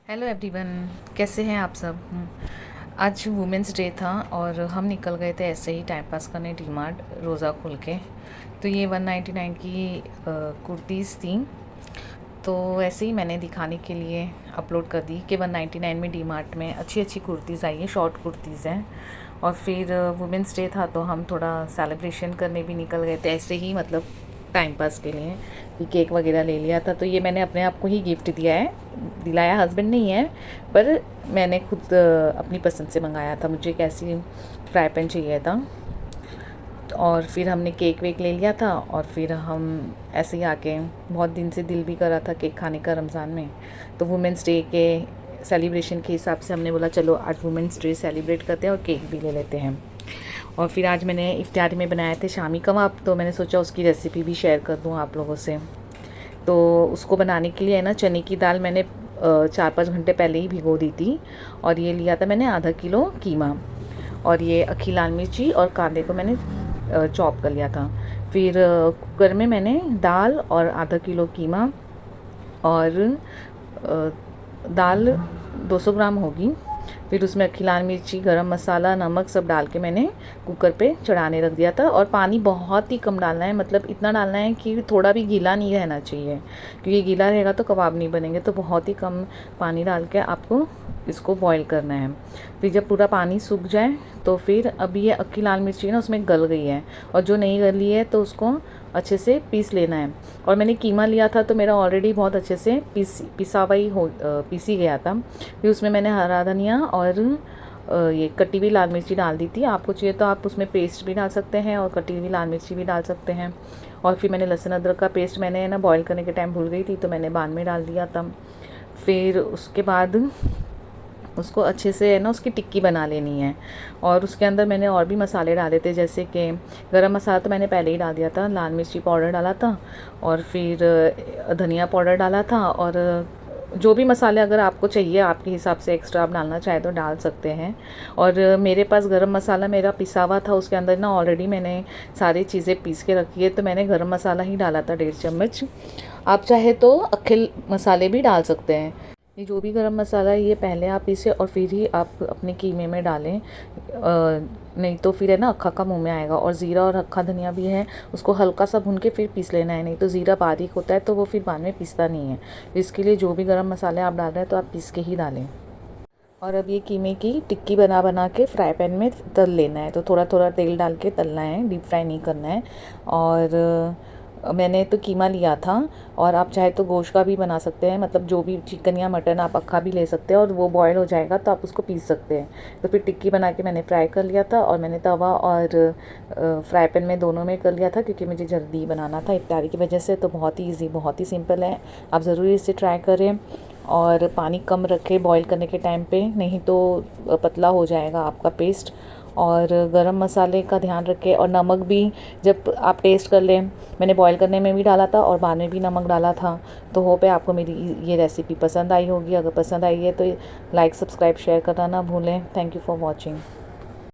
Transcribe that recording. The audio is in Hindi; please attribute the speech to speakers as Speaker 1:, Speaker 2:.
Speaker 1: हेलो एवरीवन, कैसे हैं आप सब। आज वुमेंस डे था और हम निकल गए थे ऐसे ही टाइम पास करने डी मार्ट रोज़ा खोल के। तो ये 199 की कुर्तीज़ थी। तो ऐसे ही मैंने दिखाने के लिए अपलोड कर दी कि 199 में डी मार्ट में अच्छी अच्छी कुर्तीज़ आई हैं, शॉर्ट कुर्तीज़ हैं। और फिर वुमेंस डे था तो हम थोड़ा सेलिब्रेशन करने भी निकल गए थे ऐसे ही, मतलब टाइम पास के लिए। कि केक वगैरह ले लिया था। तो ये मैंने अपने आप को ही गिफ्ट दिया है, दिलाया हस्बैंड नहीं है, पर मैंने खुद अपनी पसंद से मंगाया था। मुझे एक ऐसी फ्राई पैन चाहिए था और फिर हमने केक वेक ले लिया था। और फिर हम ऐसे ही आके, बहुत दिन से दिल भी कर रहा था केक खाने का रमज़ान में, तो वुमेंस डे के सेलिब्रेशन के हिसाब से हमने बोला चलो आज वुमेंस डे सेलिब्रेट करते हैं और केक भी ले लेते हैं। और फिर आज मैंने इफ्तारी में बनाए थे शामी कबाब, तो मैंने सोचा उसकी रेसिपी भी शेयर कर दूँ आप लोगों से। तो उसको बनाने के लिए है ना, चने की दाल मैंने 4-5 घंटे पहले ही भिगो दी थी। और ये लिया था मैंने आधा किलो कीमा, और ये अक्खी लाल मिर्ची और कांदे को मैंने चॉप कर लिया था। फिर कुकर में मैंने दाल और आधा किलो कीमा और दाल 200 ग्राम होगी। फिर उसमें अक्खी लाल मिर्ची, गरम मसाला, नमक सब डाल के मैंने कुकर पे चढ़ाने रख दिया था। और पानी बहुत ही कम डालना है, मतलब इतना डालना है कि थोड़ा भी गीला नहीं रहना चाहिए, क्योंकि गीला रहेगा तो कबाब नहीं बनेंगे। तो बहुत ही कम पानी डाल के आपको इसको बॉईल करना है। फिर जब पूरा पानी सूख जाए तो फिर अभी ये अक्खी लाल मिर्ची ना उसमें गल गई है, और जो नहीं गली है तो उसको अच्छे से पीस लेना है। और मैंने कीमा लिया था तो मेरा ऑलरेडी बहुत अच्छे से पिसा हुआ ही पीसी गया था। फिर उसमें मैंने हरा धनिया और ये कटी हुई लाल मिर्ची डाल दी थी। आपको चाहिए तो आप उसमें पेस्ट भी डाल सकते हैं और कटी हुई लाल मिर्ची भी डाल सकते हैं। और फिर मैंने लहसुन अदरक का पेस्ट मैंने ना बॉईल करने के टाइम भूल गई थी, तो मैंने बाद में डाल दिया था। फिर उसके बाद उसको अच्छे से है ना उसकी टिक्की बना लेनी है। और उसके अंदर मैंने और भी मसाले डाले थे, जैसे कि गरम मसाला तो मैंने पहले ही डाल दिया था, लाल मिर्ची पाउडर डाला था, और फिर धनिया पाउडर डाला था। और जो भी मसाले अगर आपको चाहिए आपके हिसाब से एक्स्ट्रा आप डालना चाहे तो डाल सकते हैं। और मेरे पास गरम मसाला मेरा पिसा हुआ था, उसके अंदर ना ऑलरेडी मैंने सारी चीज़ें पीस के रखी है, तो मैंने गरम मसाला ही डाला था 1.5 चम्मच। आप चाहे तो अक्खिल मसाले भी डाल सकते हैं। ये जो भी गरम मसाला है ये पहले आप इसे और फिर ही आप अपने कीमे में डालें, नहीं तो फिर है ना अक्खा का मुंह में आएगा। और ज़ीरा और अक्खा धनिया भी है, उसको हल्का सा भून के फिर पीस लेना है, नहीं तो ज़ीरा बारीक होता है तो वो फिर बाद में पीसता नहीं है। तो इसके लिए जो भी गरम मसाले आप डाल रहे हैं तो आप पीस के ही डालें। और अब ये कीमे की टिक्की बना बना के फ्राई पैन में तल लेना है, तो थोड़ा थोड़ा तेल डाल के तलना है, डीप फ्राई नहीं करना है। और मैंने तो कीमा लिया था, और आप चाहे तो गोश्त का भी बना सकते हैं, मतलब जो भी चिकन या मटन आप अक्खा भी ले सकते हैं, और वो बॉयल हो जाएगा तो आप उसको पीस सकते हैं। तो फिर टिक्की बना के मैंने फ्राई कर लिया था, और मैंने तवा और फ्राई पैन में दोनों में कर लिया था, क्योंकि मुझे जल्दी बनाना था इफ्तारी की वजह से। तो बहुत ही ईजी, बहुत ही सिंपल है, आप ज़रूर इसे ट्राई करें। और पानी कम रखें बॉईल करने के टाइम पे, नहीं तो पतला हो जाएगा आपका पेस्ट। और गरम मसाले का ध्यान रखें, और नमक भी जब आप टेस्ट कर लें, मैंने बॉईल करने में भी डाला था और बाद में भी नमक डाला था। तो होप है आपको मेरी ये रेसिपी पसंद आई होगी। अगर पसंद आई है तो लाइक, सब्सक्राइब, शेयर करना ना भूलें। Thank you for watching.